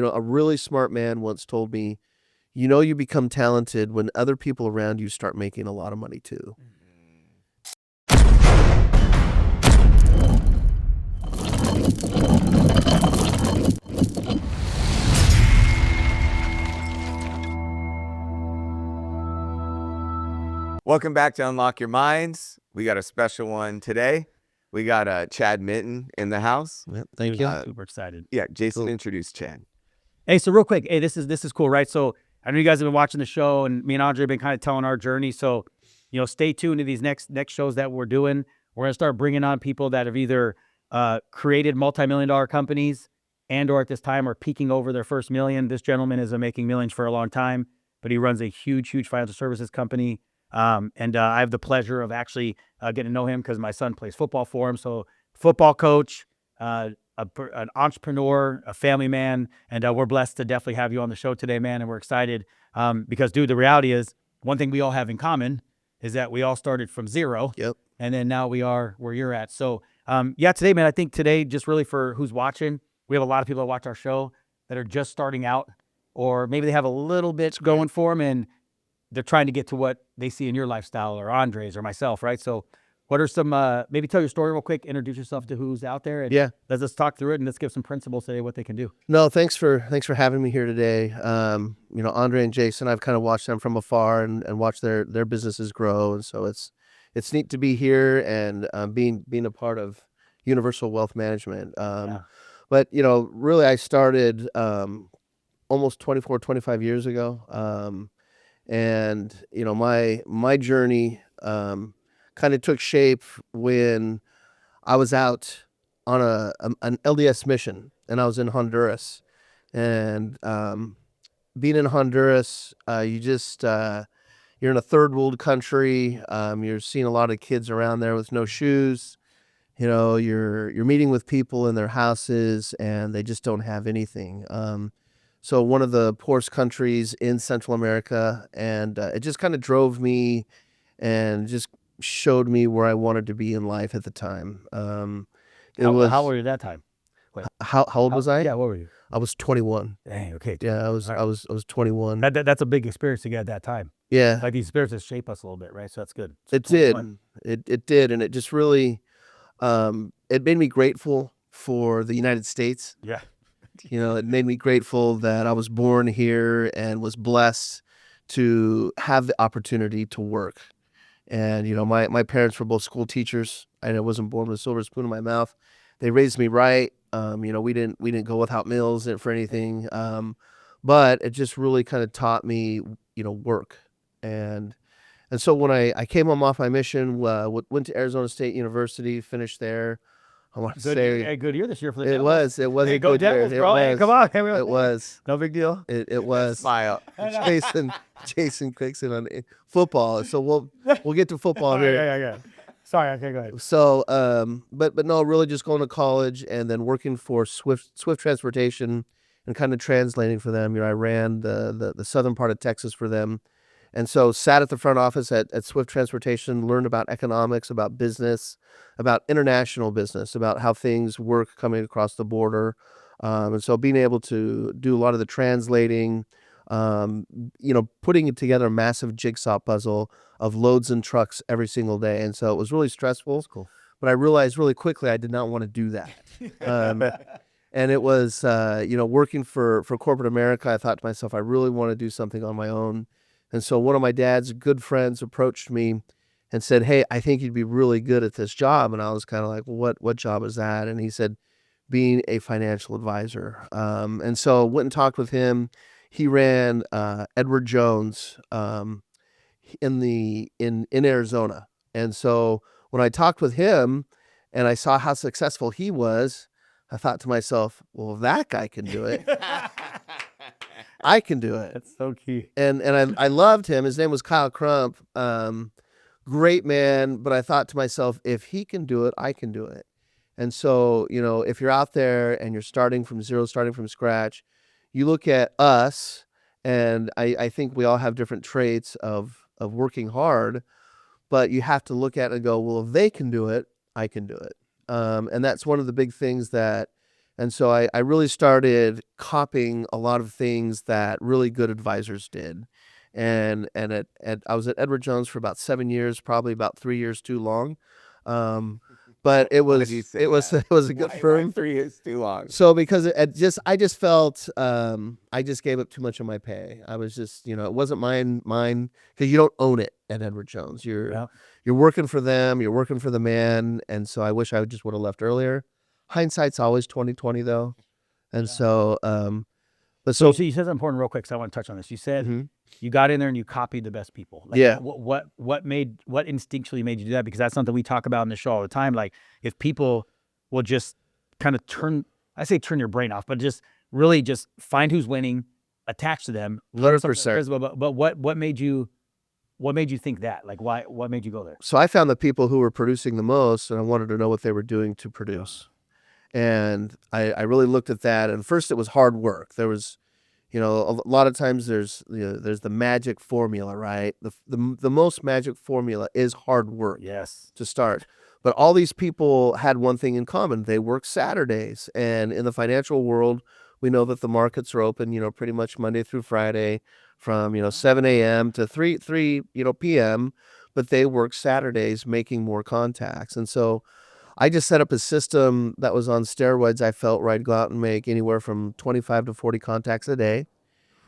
a really smart man once told me, you become talented when other people around you start making a lot of money too. Welcome back to Unlock Your Minds. We got a special one today. We got Chad Minton in the house. Yeah, thank you. Super excited. Yeah, Jason, Cool. introduce Chad. Hey, so real quick, hey, this is cool, right? So I know you guys have been watching the show, and me and Andre have been kind of telling our journey. So, stay tuned to these next shows that we're doing. We're gonna start bringing on people that have either created multi-million-dollar companies or at this time are peaking over their first million. This gentleman has been making millions for a long time, but he runs a huge financial services company. And I have the pleasure of actually getting to know him because my son plays football for him. So football coach, an entrepreneur, a family man, and we're blessed to definitely have you on the show today, man. And we're excited because, dude, the reality is one thing we all have in common is that we all started from zero. Yep. And then now we are where you're at. So, today, man, I think today, just really for who's watching, we have a lot of people that watch our show that are just starting out, or maybe they have a little bit going for them and they're trying to get to what they see in your lifestyle or Andre's or myself, right? So what are some, maybe tell your story real quick, introduce yourself to who's out there. And Yeah. let's talk through it and let's give some principles today, what they can do. No, thanks for having me here today. Andre and Jason, I've kind of watched them from afar and watched their businesses grow, and so it's neat to be here and being a part of Universal Wealth Management. But really, I started almost 25 years ago, and my journey kind of took shape when I was out on an LDS mission, and I was in Honduras. And being in Honduras, you're in a third world country. You're seeing a lot of kids around there with no shoes. You're meeting with people in their houses, and they just don't have anything. So one of the poorest countries in Central America, and it just kind of drove me and just showed me where I wanted to be in life at the time. How old were you at that time? How old was I? Yeah, what were you? I was 21. Dang, okay. Yeah, I was 21. That's a big experience to get at that time. Yeah, Like these experiences shape us a little bit, right? So that's good. So it did. 21. It did, and it just really it made me grateful for the United States. Yeah. It made me grateful that I was born here and was blessed to have the opportunity to work. And my parents were both school teachers. I wasn't born with a silver spoon in my mouth. They raised me right. We didn't go without meals for anything. But it just really kind of taught me, work. And so when I came home off my mission, went to Arizona State University, finished there. I want to say Hey, good year this year for the it Devils. was Hey, a go good year. Devils, It bro. Hey, was. come on. It was. No big deal. It was. Smile. Jason clicks in on football. So we'll get to football here. Yeah. Sorry, okay, go ahead. So, but no, really just going to college and then working for Swift Transportation and kind of translating for them. I ran the southern part of Texas for them. And so sat at the front office at Swift Transportation, learned about economics, about business, about international business, about how things work coming across the border. And so being able to do a lot of the translating, putting together a massive jigsaw puzzle of loads and trucks every single day. And so it was really stressful. That's cool. But I realized really quickly I did not want to do that. And it was, working for corporate America, I thought to myself, I really want to do something on my own. And so one of my dad's good friends approached me and said, hey, I think you'd be really good at this job. And I was kind of like, what job is that? And he said, being a financial advisor. And so went and talked with him. He ran Edward Jones in Arizona. And so when I talked with him and I saw how successful he was, I thought to myself, well, if that guy can do it, I can do it. That's so key. And I loved him. His name was Kyle Crump. Great man. But I thought to myself, if he can do it, I can do it. And so, if you're out there and you're starting from zero, starting from scratch, you look at us, and I think we all have different traits of working hard, but you have to look at it and go, well, if they can do it, I can do it. And that's one of the big things that And so I really started copying a lot of things that really good advisors did. And I was at Edward Jones for about 7 years, probably about 3 years too long. But it Why was do you say that? it was a good Why firm. 3 is too long? So because I just felt I just gave up too much of my pay. I was just, it wasn't mine because you don't own it at Edward Jones. Yeah. You're working for them, you're working for the man, and so I wish I just would have left earlier. Hindsight's always 20/20 though. And so but So so you said something important real quick, so I want to touch on this. You said Mhm. you got in there and you copied the best people. Like, Yeah. what instinctually made you do that? Because that's something we talk about in the show all the time. Like, if people will just kind of turn your brain off, but just really just find who's winning, attach to them, learn something 100%. charisma. But what made you think that? Like, what made you go there? So I found the people who were producing the most, and I wanted to know what they were doing to produce. And I really looked at that. And first, it was hard work. There was, a lot of times there's the magic formula, right? The most magic formula is hard work Yes. to start. But all these people had one thing in common: they work Saturdays. And in the financial world, we know that the markets are open, pretty much Monday through Friday, from 7 a.m. to 3 p.m. But they work Saturdays, making more contacts. And so I just set up a system that was on steroids. I felt where I'd go out and make anywhere from 25 to 40 contacts a day.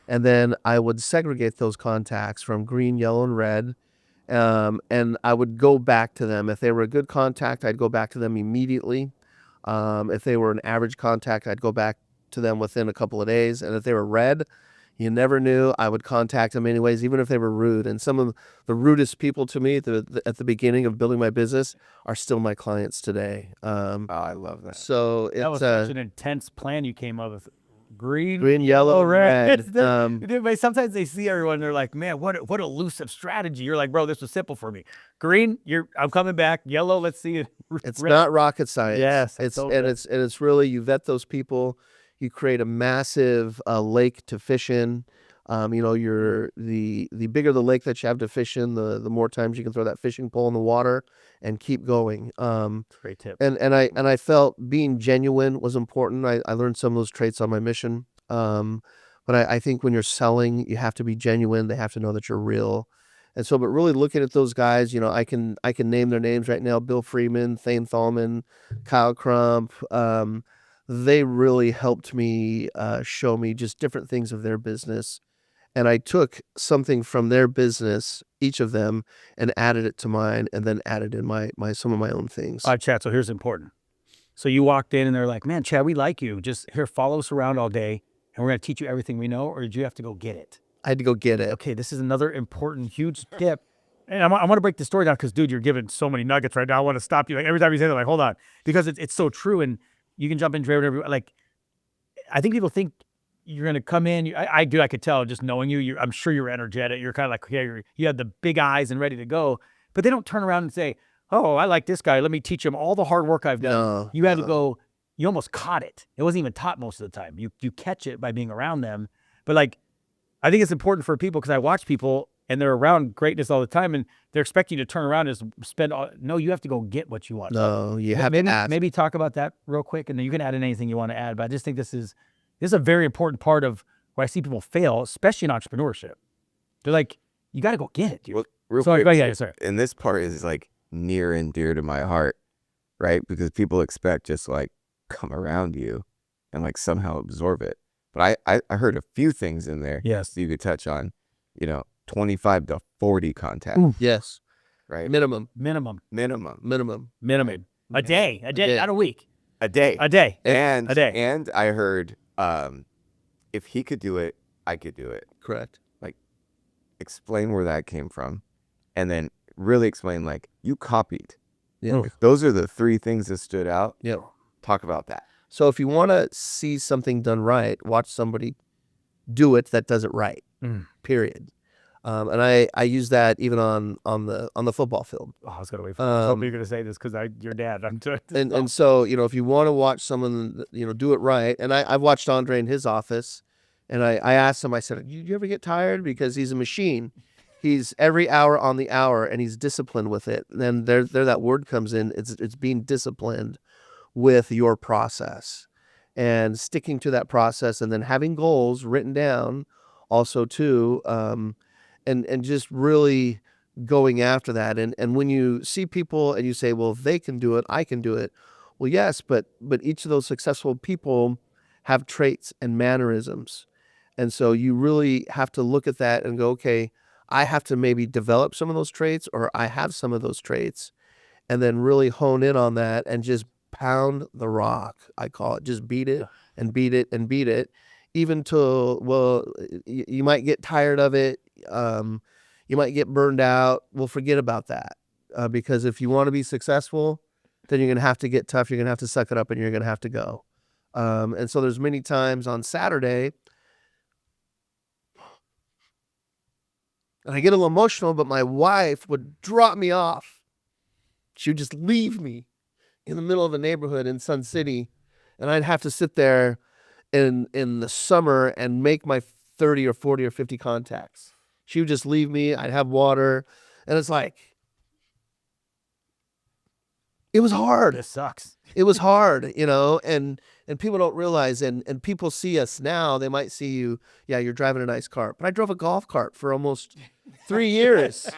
And then I would segregate those contacts from green, yellow, and red. And I would go back to them. If they were a good contact, I'd go back to them immediately. If they were an average contact, I'd go back to them within a couple of days. And if they were red, you never knew. I would contact them anyways, even if they were rude. And some of the rudest people to me at the beginning of building my business are still my clients today. Oh, I love that. So That was it's such an intense plan you came up with. Green, green, yellow, and red. Dude, but sometimes they see everyone, and they're like, "Man, what elusive strategy!" You're like, "Bro, this was simple for me." Green, I'm coming back. Yellow, let's see it. It's Red. not rocket science. Yes, it's so and good. it's really, you vet those people. You create a massive lake to fish in. You're the bigger the lake that you have to fish in, the more times you can throw that fishing pole in the water and keep going. Great tip. And I felt being genuine was important. I learned some of those traits on my mission. But I think when you're selling, you have to be genuine. They have to know that you're real. And so, but really looking at those guys, I can name their names right now: Bill Freeman, Thane Thalman, Kyle Crump. They really helped me show me just different things of their business. And I took something from their business, each of them, and added it to mine, and then added in some of my own things. All right, Chad. So here's important. So you walked in, and they're like, "Man, Chad, we like you. Just here, follow us around all day, and we're gonna teach you everything we know." Or did you have to go get it? I had to go get it. Okay, this is another important, huge tip. And I want to break the story down because, dude, you're giving so many nuggets right now. I want to stop you. Like every time you say that, like, hold on, because it's so true. And you can jump in, Dre, whatever. Like, I think people think you're gonna come in. I do. I could tell just knowing you. I'm sure you're energetic. You're kind of like, yeah, you have the big eyes and ready to go. But they don't turn around and say, "Oh, I like this guy. Let me teach him all the hard work I've done." No, You had to go. You almost caught it. It wasn't even taught most of the time. You catch it by being around them. But like, I think it's important for people because I watch people and they're around greatness all the time and they're expecting you to turn around and spend all. No, you have to go get what you want. no, you have to ask. Maybe talk about that real quick, and then you can add in anything you want to add. But I just think this is a very important part of where I see people fail, especially in entrepreneurship. They're like, you got to go get it, dude. Well, real Sorry, quick, go ahead, sorry. and this part is like near and dear to my heart, right? Because people expect just like come around you and like somehow absorb it. But I heard a few things in there Yes. that you could touch on, 25 to 40 contacts, Ooh. Yes, right? Minimum. Minimum. A day, day. not a week. A day. A day. And A day. And I heard if he could do it, I could do it. correct. Explain where that came from. And then really explain like you copied. Yeah. If those are the three things that stood out. Yeah. Talk about that. So if you want to see something done right, watch somebody do it that does it right. Mm. Period. And I use that even on the football field. Oh, I was gonna wait for I hope Um, you're gonna say this because your dad. I'm just, And so, if you want to watch someone, do it right. And I've watched Andre in his office, and I asked him, I said, you ever get tired? Because he's a machine. He's every hour on the hour, and he's disciplined with it. And then there that word comes in. It's being disciplined with your process. and sticking to that process, and then having goals written down also too, and just really going after that. And when you see people and you say, well, if they can do it, I can do it. Well, yes, but each of those successful people have traits and mannerisms. And so you really have to look at that and go, okay, I have to maybe develop some of those traits, or I have some of those traits, and then really hone in on that and just pound the rock. I call it, just beat it and beat it and beat it, even till, well, you might get tired of it. You might get burned out. Well, forget about that. Because if you want to be successful, then you're going to have to get tough. You're going to have to suck it up, and you're going to have to go. And so there's many times on Saturday, and I get a little emotional, but my wife would drop me off. She would just leave me in the middle of a neighborhood in Sun City, and I'd have to sit there in the summer and make my 30 or 40 or 50 contacts. She would just leave me. I'd have water, and it's like, it was hard. This sucks. It was hard, you know, and people don't realize, and people see us now, they might see you, yeah, you're driving a nice car. But I drove a golf cart for almost 3 years.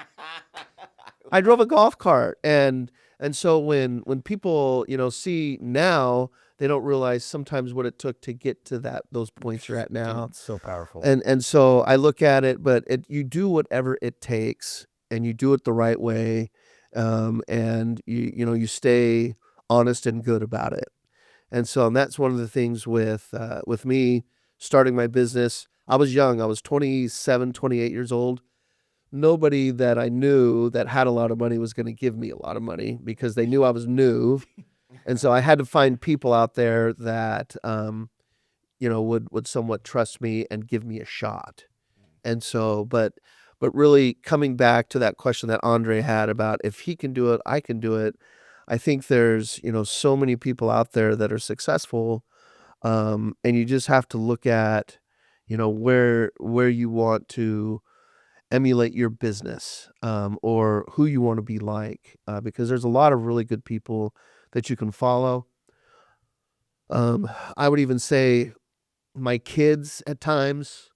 I drove a golf cart. And so when people, you know, see now, they don't realize sometimes what it took to get to those points you're at now. It's so powerful. And so I look at it, but you do whatever it takes, and you do it the right way. And you stay honest and good about it. And so, and that's one of the things with me starting my business. I was young. I was 27, 28 years old. Nobody that I knew that had a lot of money was going to give me a lot of money, because they knew I was new. And so I had to find people out there that, would somewhat trust me and give me a shot. And so, but really coming back to that question that Andre had about, if he can do it, I can do it. I think there's, so many people out there that are successful. And you just have to look at, where you want to emulate your business, or who you want to be like, because there's a lot of really good people that you can follow. I would even say my kids at times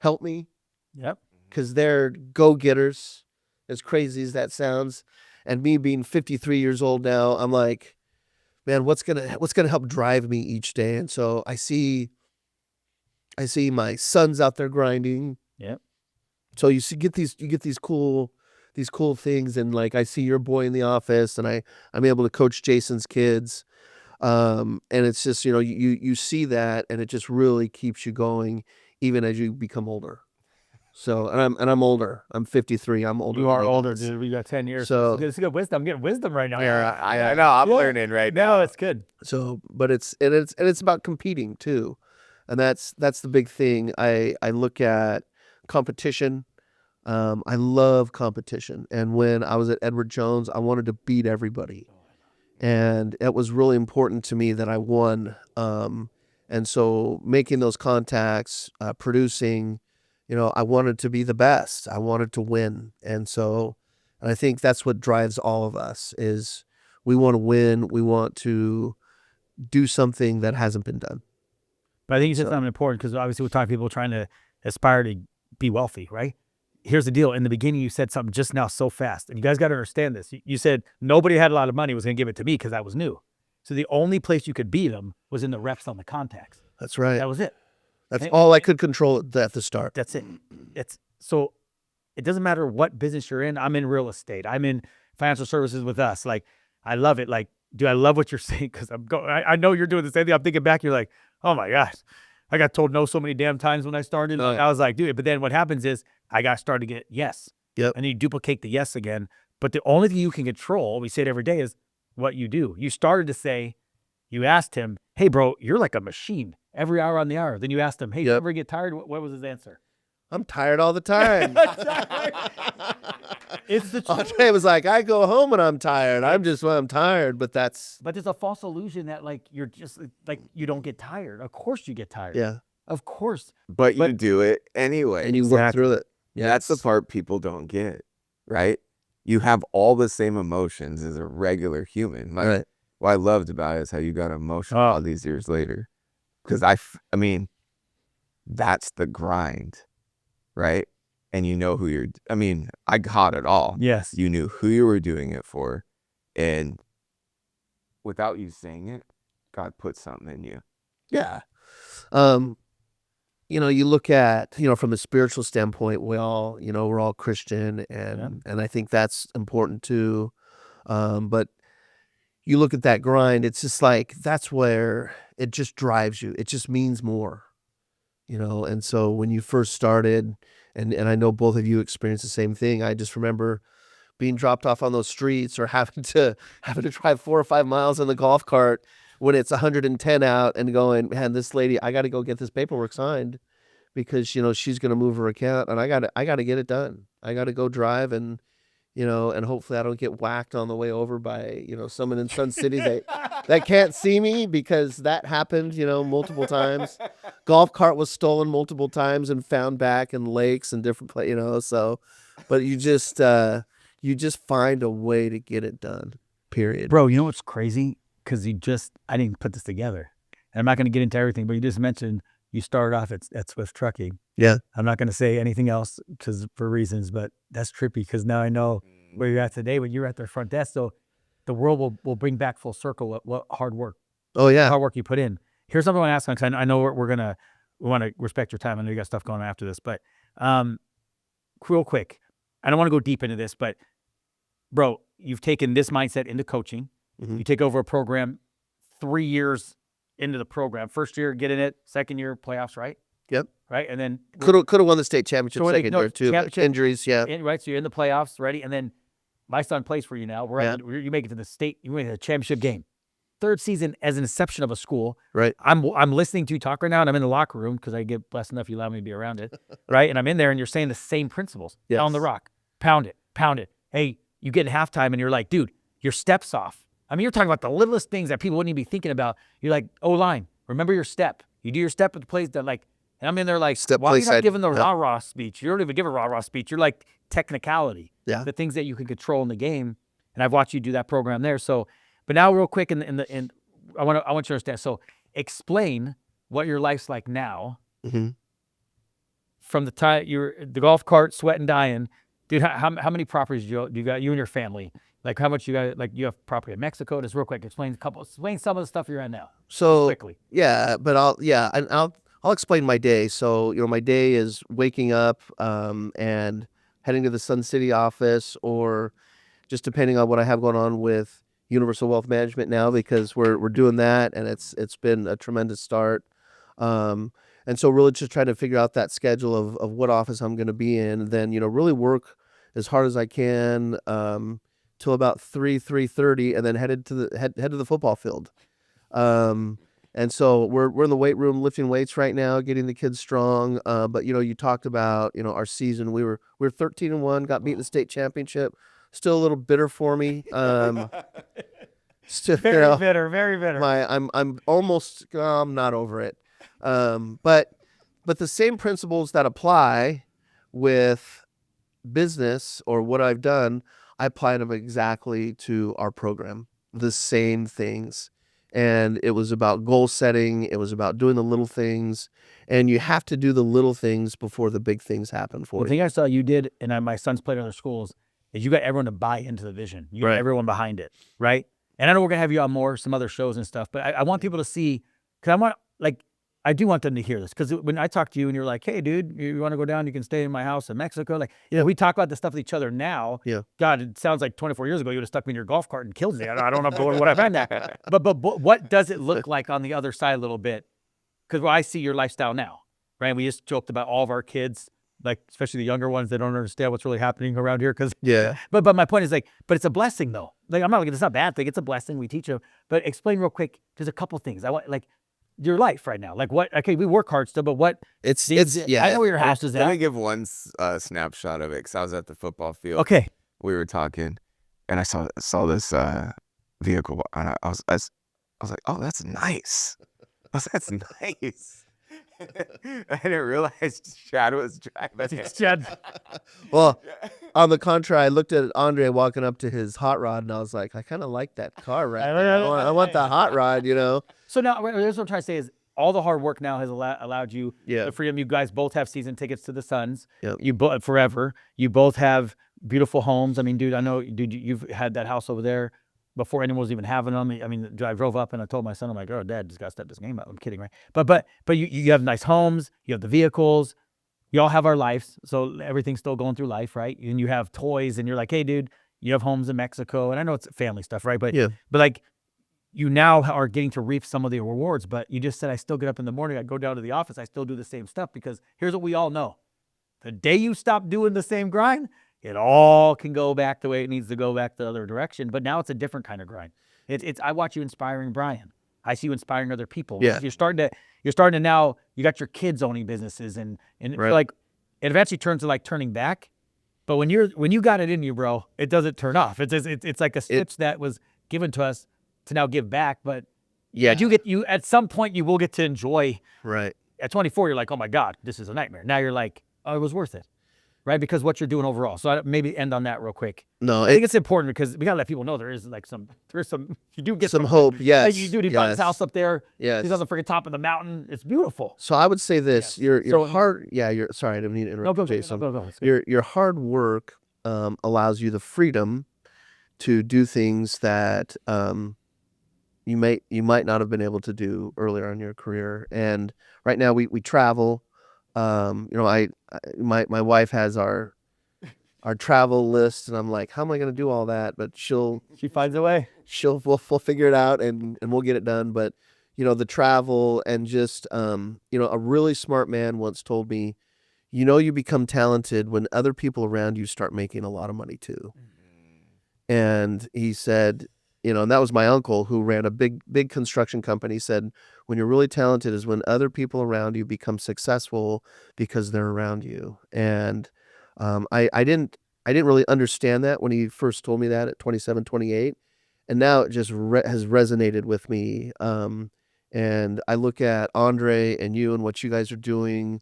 help me. Yep. Because they're go-getters, as crazy as that sounds. And me being 53 years old now, I'm like, man, what's gonna help drive me each day? And so I see my sons out there grinding. Yep. So you get these cool things, and like I see your boy in the office, and I'm able to coach Jason's kids. And it's just, you see that, and it just really keeps you going even as you become older. So, and I'm older. I'm 53. I'm older. You are older, dude. We got 10 years. So It's good wisdom. I'm getting wisdom right now. Yeah, I know. I'm learning right now. No, it's good. So, but it's about competing too, and that's the big thing. I look at competition. I love competition, and when I was at Edward Jones, I wanted to beat everybody, and it was really important to me that I won. And so making those contacts, producing. I wanted to be the best. I wanted to win. And I think that's what drives all of us, is we want to win. We want to do something that hasn't been done. But I think you said something important, because obviously we're talking people trying to aspire to be wealthy, right? Here's the deal. In the beginning, you said something just now so fast, and you guys got to understand this. You said nobody had a lot of money was going to give it to me because I was new. So the only place you could beat them was in the reps on the contacts. That's right. That was it. That's all I could control at the start. That's it. So it doesn't matter what business you're in. I'm in real estate. I'm in financial services with us. Like, I love it. Like, dude, I love what you're saying, because I know you're doing the same thing. I'm thinking back, you're like, oh my gosh, I got told no so many damn times when I started. Oh, yeah. I was like, dude, but then what happens is I got started to get yes. Yep. And you duplicate the yes again. But the only thing you can control, we say it every day, is what you do. You started to say, you asked him, hey, bro, you're like a machine every hour on the hour. Then you asked him, hey, you ever get tired? What was his answer? I'm tired all the time. It's the truth. Andre was like, I go home and I'm tired. I'm tired, but that's. But there's a false illusion that like you're just like you don't get tired. Of course you get tired. Yeah. Of course. But you do it anyway. And you work through it. Yeah, that's the part people don't get, right? You have all the same emotions as a regular human. Like, Right. what I loved about it is how you got emotional all these years later. Because I mean, that's the grind, right? And you know who you're, I mean, I got it all. Yes. You knew who you were doing it for. And without you saying it, God put something in you. Yeah. You know, you look at, you know, from a spiritual standpoint, we all, you know, we're all Christian, and I think that's important too. But you look at that grind, it's just like, that's where it just drives you. It just means more, you know? And so when you first started, and I know both of you experienced the same thing, I just remember being dropped off on those streets or having to drive 4 or 5 miles in the golf cart when it's 110 out and going, man, this lady, I got to go get this paperwork signed because, you know, she's going to move her account and I got to get it done. I got to go drive and, you know, and hopefully I don't get whacked on the way over by, you know, someone in Sun City that can't see me, because that happened, you know, multiple times. Golf cart was stolen multiple times and found back in lakes and different places, you know, so, but you just find a way to get it done, period. Bro, you know what's crazy? Because I didn't put this together. And I'm not going to get into everything, but you just mentioned you started off at Swift Trucking. Yeah. I'm not going to say anything else for reasons, but that's trippy because now I know where you're at today when you're at their front desk. So the world will bring back full circle what hard work. Oh, yeah. Hard work you put in. Here's something I want to ask, because I know we want to respect your time. I know you got stuff going on after this, but real quick, I don't want to go deep into this, but bro, you've taken this mindset into coaching. Mhm. You take over a program 3 years into the program. First year, getting it. Second year, playoffs, right? Yep. Right? And then Could have won the state championship So, second no, year too. But championship- injuries, yeah. right, so you're in the playoffs, ready? And then my son plays for you now. Yeah. You make it to the state, you make it to the championship game. Third season as an inception of a school. Right. I'm listening to you talk right now, and I'm in the locker room because I get blessed enough you allow me to be around it, right? And I'm in there, and you're saying the same principles. Yes. Pound the rock, pound it. Hey, you get in halftime, and you're like, dude, your step's off. I mean, you're talking about the littlest things that people wouldn't even be thinking about. You're like, O-line, remember your step. You do your step with the plays that like, and I'm in there like, Step why are play you not side, giving the yeah. rah-rah speech? You don't even give a rah-rah speech. You're like technicality. Yeah. The things that you can control in the game. And I've watched you do that program there. So, but now real quick, I want you to understand. So explain what your life's like now Mm-hmm. from the time you're the golf cart, sweat and dying. Dude, how many properties do you got, you and your family? Like how much you got, like you have property in Mexico? Just real quick, explain some of the stuff you're at now. So Quickly. yeah, but I'll explain my day. So, you know, my day is waking up and heading to the Sun City office, or just depending on what I have going on with Universal Wealth Management now, because we're doing that, and it's been a tremendous start. And so really just trying to figure out that schedule of what office I'm going to be in, and then, you know, really work as hard as I can till about 3:30, and then head to the football field. And so we're in the weight room lifting weights right now, getting the kids strong. But you know, you talked about, you know, our season. We were 13-1, got beat in the state championship. Still a little bitter for me. Still, you know, Very bitter. I'm almost, I'm not over it. But the same principles that apply with business or what I've done, I apply them exactly to our program. The same things. And it was about goal setting. It was about doing the little things, and you have to do the little things before the big things happen for The you. thing I saw you did, and my son's played at other schools, is you got everyone to buy into the vision. You got Right. everyone behind it, right? And I know we're gonna have you on some other shows and stuff, but I want people to see, because I do want them to hear this, because when I talk to you and you're like, hey, dude, you want to go down? You can stay in my house in Mexico. Like, Yeah. we talk about this stuff with each other now. Yeah. God, it sounds like 24 years ago you would have stuck me in your golf cart and killed me. I don't know what I've had that. But what does it look like on the other side a little bit? Because I see your lifestyle now, right? We just joked about all of our kids, like especially the younger ones that don't understand what's really happening around here. Because Yeah. but my point is like, but it's a blessing though. Like I'm not like, it's not a bad thing. It's a blessing. We teach them. But explain real quick. There's a couple things I want, like your life right now. Like what? Okay, we work hard still, but what? It's I know where your house is Let me at. give one snapshot of it, because I was at the football field. Okay. We were talking, and I saw this vehicle, and I was like, oh, that's nice. I was like, that's nice. I didn't realize Chad was driving it. Chad. Well, on the contrary, I looked at Andre walking up to his hot rod, and I was like, I kind of like that car, right? I want the hot rod, you know. So now, here's what I'm trying to say is all the hard work now has allowed you Yeah. the freedom. You guys both have season tickets to the Suns. Yep. You both forever. You both have beautiful homes. I mean, dude, I know, dude, you've had that house over there before anyone was even having them. I mean, I drove up and I told my son, I'm like, oh, Dad, just got to step this game up. I'm kidding, right? But you have nice homes. You have the vehicles. You all have our lives, so everything's still going through life, right? And you have toys, and you're like, hey, dude, you have homes in Mexico, and I know it's family stuff, right? But Yeah. but like, you now are getting to reap some of the rewards. But you just said, I still get up in the morning, I go down to the office, I still do the same stuff, because here's what we all know: the day you stop doing the same grind, it all can go back the way it needs to go back the other direction. But now it's a different kind of grind. It's I watch you inspiring Brian. I see you inspiring other people. Yeah. You're starting to now, you got your kids owning businesses, and Right. like, it eventually turns to like turning back. But when you got it in you, bro, it doesn't turn off. It's like a switch that was given to us to now give back. But Yeah. you at some point you will get to enjoy. Right. At 24, you're like, oh my God, this is a nightmare. Now you're like, oh, it was worth it, right? Because what you're doing overall. So maybe end on that real quick. No, I think it's important because we gotta let people know there's some you do get some hope. Yes. Like, you do. He bought his yes. house up there. Yes. He's on the freaking top of the mountain. It's beautiful. So I would say this: Yes. your So- hard. Yeah. Your sorry, I didn't mean to interrupt, No, Jason. go. It's good. Your hard work allows you the freedom to do things that you might not have been able to do earlier in your career. And right now we travel. You know, my wife has our travel list, and I'm like, how am I going to do all that? But She finds a way. we'll figure it out, and we'll get it done. But you know, the travel and just you know, a really smart man once told me, you know, you become talented when other people around you start making a lot of money too. And he said, you know, and that was my uncle who ran a big construction company. He said, when you're really talented is when other people around you become successful because they're around you. And I didn't really understand that when he first told me that at 27, 28. And now it just has resonated with me. And I look at Andre and you and what you guys are doing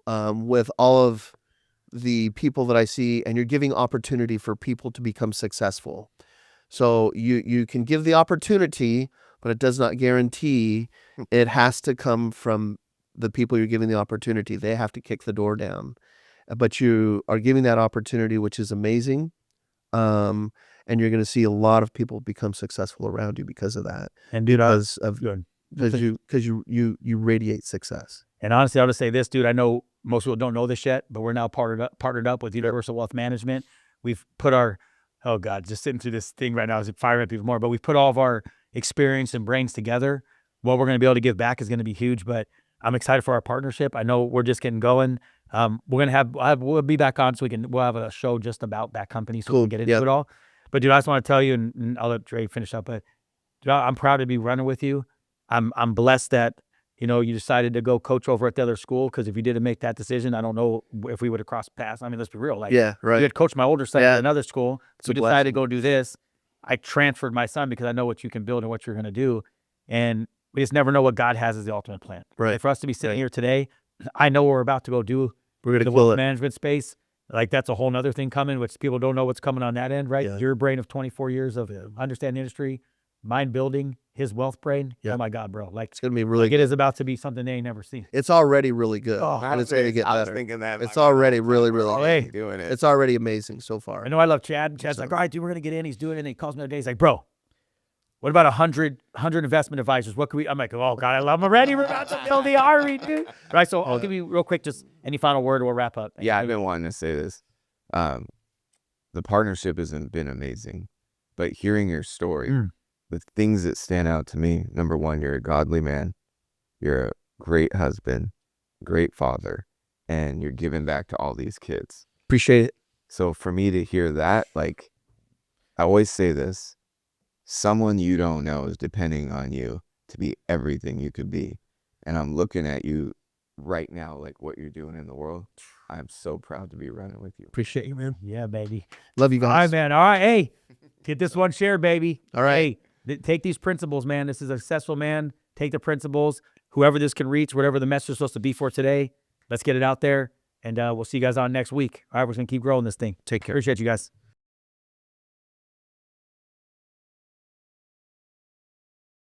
with all of the people that I see, and you're giving opportunity for people to become successful. So you can give the opportunity, but it does not guarantee it has to come from the people you're giving the opportunity. They have to kick the door down. But you are giving that opportunity, which is amazing. And you're going to see a lot of people become successful around you because of that. And dude, Because you radiate success. and honestly, I'll just say this, dude. I know most people don't know this yet, but we're now partnered up with Universal Wealth Management. We've put our, oh God, just sitting through this thing right now is firing up even more. But we've put all of our experience and brains together. What we're going to be able to give back is going to be huge. But I'm excited for our partnership. I know we're just getting going. We're gonna we'll be back on so we'll have a show just about that company so we Cool. can get into Yep. it all. But dude, I just want to tell you, and I'll let Dre finish up. But dude, I'm proud to be running with you. I'm blessed that, you know, you decided to go coach over at the other school, because if you didn't make that decision, I don't know if we would have crossed paths. I mean, let's be real. Like, Yeah, you right. had coached my older son Yeah. at another school. It's a We decided to blessing. go do this. I transferred my son because I know what you can build and what you're going to do. And we just never know what God has as the ultimate plan. Right. And for us to be sitting Right. here today, I know what we're about to go do. We're going The to kill wealth it. management space, like, that's a whole nother thing coming, which people don't know what's coming on that end, right? Yeah. Your brain of 24 years of understanding the industry, mind building, his wealth brain. Yeah. Oh my God, bro. Like, It's going to be really it is about to be something they ain't never seen. It's already really good. Oh, and it's going to get I was better. thinking that. It's like, already really, really Oh, good. hey. doing it. It's already amazing so far. I know I love Chad. Chad's like, all right, dude, we're going to get in. He's doing it. And he calls me the other day. He's like, bro, what about 100 investment advisors? What can we? I'm like, oh God, I love them already. We're about to build the RE, dude. Right. So I'll give you real quick, just any final word, or we'll wrap up. Yeah, I've been wanting to say this. The partnership hasn't been amazing, but hearing your story, Mm. the things that stand out to me: number one, you're a godly man, you're a great husband, great father, and you're giving back to all these kids. Appreciate it. So for me to hear that, like, I always say this: someone you don't know is depending on you to be everything you could be. And I'm looking at you right now, like what you're doing in the world. I'm so proud to be running with you. Appreciate you, man. Yeah, baby. Love you All right, guys. man. All right. Hey, get this one share, baby. All right. Hey, take these principles, man. This is a successful man. Take the principles. Whoever this can reach, whatever the message is supposed to be for today, let's get it out there. And we'll see you guys on next week. All right, we're going to keep growing this thing. Take care. Appreciate you guys.